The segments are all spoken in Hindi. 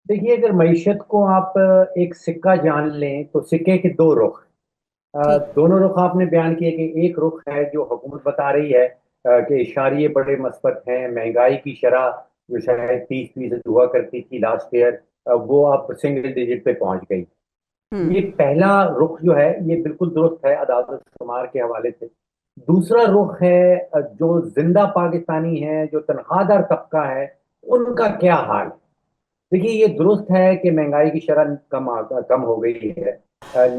देखिए, अगर मईशत को आप एक सिक्का जान लें तो सिक्के के दो रुख। ठीक। दोनों रुख आपने बयान किए कि एक रुख है जो हुकूमत बता रही है कि इशारिये बड़े मस्बत हैं, महंगाई की शरह जो शायद 30% हुआ करती थी लास्ट ईयर, वो अब सिंगल डिजिट पे पहुंच गई। हम्म। ये पहला रुख जो है ये बिल्कुल दुरुस्त है अदालत शुमार के हवाले से। दूसरा रुख है जो जिंदा पाकिस्तानी है, जो तनख्वाहदार तबका है, उनका क्या हाल। देखिए, ये दुरुस्त है कि महंगाई की शरह कम हो गई है,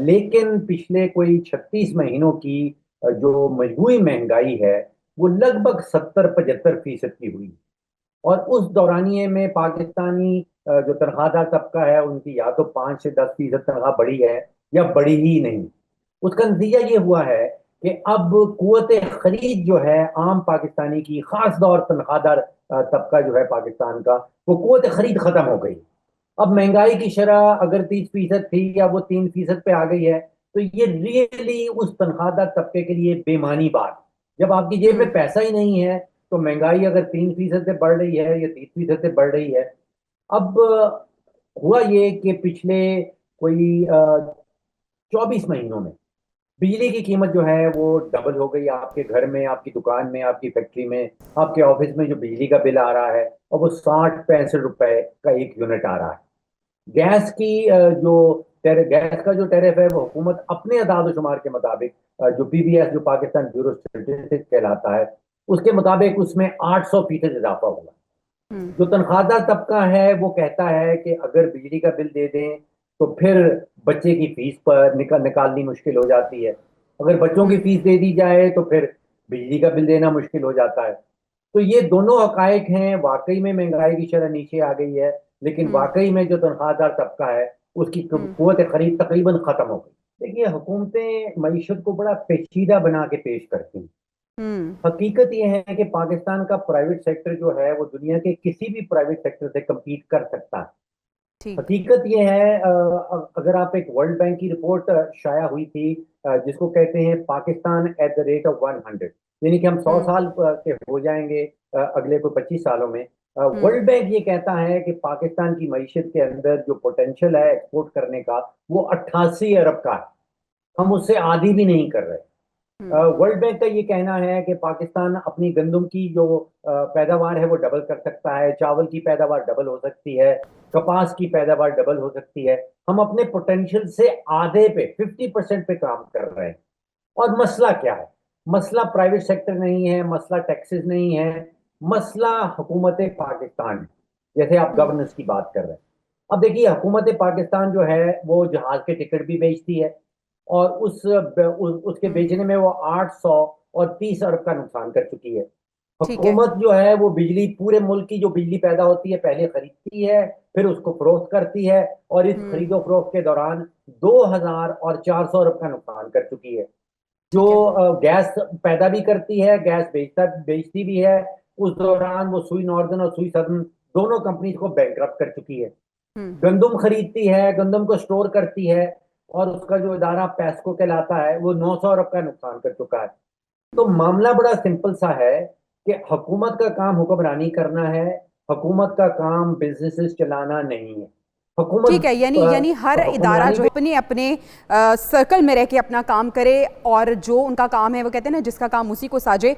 लेकिन पिछले कोई 36 महीनों की जो मजमूई महंगाई है वो लगभग 70-75% की हुई। और उस दौरानिए में पाकिस्तानी जो तनख्वाहदार तबका है उनकी या तो 5 से 10% तनख्वाह बढ़ी है या बढ़ी ही नहीं। उसका नतीजा ये हुआ है कि अब कुव्वत खरीद जो है आम पाकिस्तानी की, खास तौर तनख्वाहदार तबका जो है पाकिस्तान का, वो कुव्वत खरीद खत्म हो गई। अब महंगाई की शरह अगर 30% थी या वो 3% पे आ गई है, तो ये रियली उस तनख्वाहदार तबके के लिए बेमानी बात। जब आपकी जेब में हम्म। पैसा ही नहीं है तो महंगाई अगर 3% से बढ़ रही है या 30% से बढ़ रही है। अब हुआ ये कि पिछले कोई 24 महीनों में बिजली की कीमत जो है वो डबल हो गई। आपके घर में, आपकी दुकान में, आपकी फैक्ट्री में, आपके ऑफिस में जो बिजली का बिल आ रहा है और वो 60-65 रुपए का एक यूनिट आ रहा है। गैस की गैस का जो टैरिफ है वो हुकूमत अपने अदाद शुमार के मुताबिक, जो पीबीएस, जो पाकिस्तान ब्यूरो स्टेटिस्टिक्स कहलाता है, उसके मुताबिक उसमें 800% इजाफा हुआ। हम्म। जो तनख्वाहदार तबका है वो कहता है कि अगर बिजली का बिल दे दें तो फिर बच्चे की फीस पर निकालनी मुश्किल हो जाती है। अगर बच्चों की हम्म। फीस दे दी जाए तो फिर बिजली का बिल देना मुश्किल हो जाता है। तो ये दोनों हकायक हैं। वाकई में महंगाई की शरह नीचे आ गई है, लेकिन हम्म। वाकई में जो तनख्वाहदार तबका है उसकी हम्म। कुव्वत खरीद तकरीबन खत्म हो गई। देखिए, हुकूमतें मईशत को बड़ा पेचीदा बना के पेश करती हैं। हम्म। हकीकत यह है कि पाकिस्तान का प्राइवेट सेक्टर जो है वो दुनिया के किसी भी प्राइवेट सेक्टर से compete कर सकता है। ठीक। हकीकत यह है, अगर आप एक वर्ल्ड बैंक की रिपोर्ट शाया हुई थी, जिसको कहते हैं Pakistan at the rate of 100, यानी कि हम 100 साल हम्म। के हो जाएंगे अगले को 25 सालों में। हम्म। वर्ल्ड बैंक ये कहता है कि पाकिस्तान की मईशत के अंदर जो पोटेंशियल है एक्सपोर्ट करने का वो 88 अरब का है। हम हम्म। उससे आधी भी नहीं कर रहे। हम्म। वर्ल्ड बैंक का ये कहना है कि पाकिस्तान अपनी गंदम की जो पैदावार है वो डबल कर सकता है, चावल की पैदावार डबल हो सकती है, कपास की पैदावार डबल हो सकती है। हम अपने पोटेंशियल से आधे पे, 50% पे काम कर रहे हैं। और मसला क्या है? मसला प्राइवेट सेक्टर नहीं है, मसला टैक्सेस नहीं है, मसला हुकूमत पाकिस्तान है। जैसे आप हम्म। गवर्नेंस की बात कर रहे हैं। अब देखिए, हुकूमत पाकिस्तान जो है वो जहाज के टिकट भी बेचती है, और उसके हम्म। बेचने में वो 830 अरब का नुकसान कर चुकी है। ठीक है। हुकूमत जो है वो बिजली, पूरे मुल्क की जो बिजली पैदा होती है पहले खरीदती है, फिर उसको फरोख्त करती है, और इस हम्म। खरीदो फरोख्त के दौरान 2,400 अरब का नुकसान कर चुकी है। जो ठीक है। गैस पैदा भी करती है, गैस बेचती भी है, उस दौरान वो सुई नॉर्दर्न और सुई सदर्न दोनों कंपनीज को बैंकरप्ट कर चुकी है। हम्म। गंदम खरीदती है, गंदम को स्टोर करती है, और उसका जो इदारा पैस्को कहलाता है वो 900 अरब का नुकसान कर चुका है। तो हम्म। मामला बड़ा सिंपल सा है कि हुकूमत का काम हुक्मरानी करना है, हुकूमत का काम बिजनेसेस चलाना नहीं है। ठीक हुकूमत है, यानी यानी हर इदारा हुक्मरानी जो है अपने अपने सर्कल में रह के अपना काम करे, और जो उनका काम है वो कहते हैं ना, जिसका काम उसी को साजे,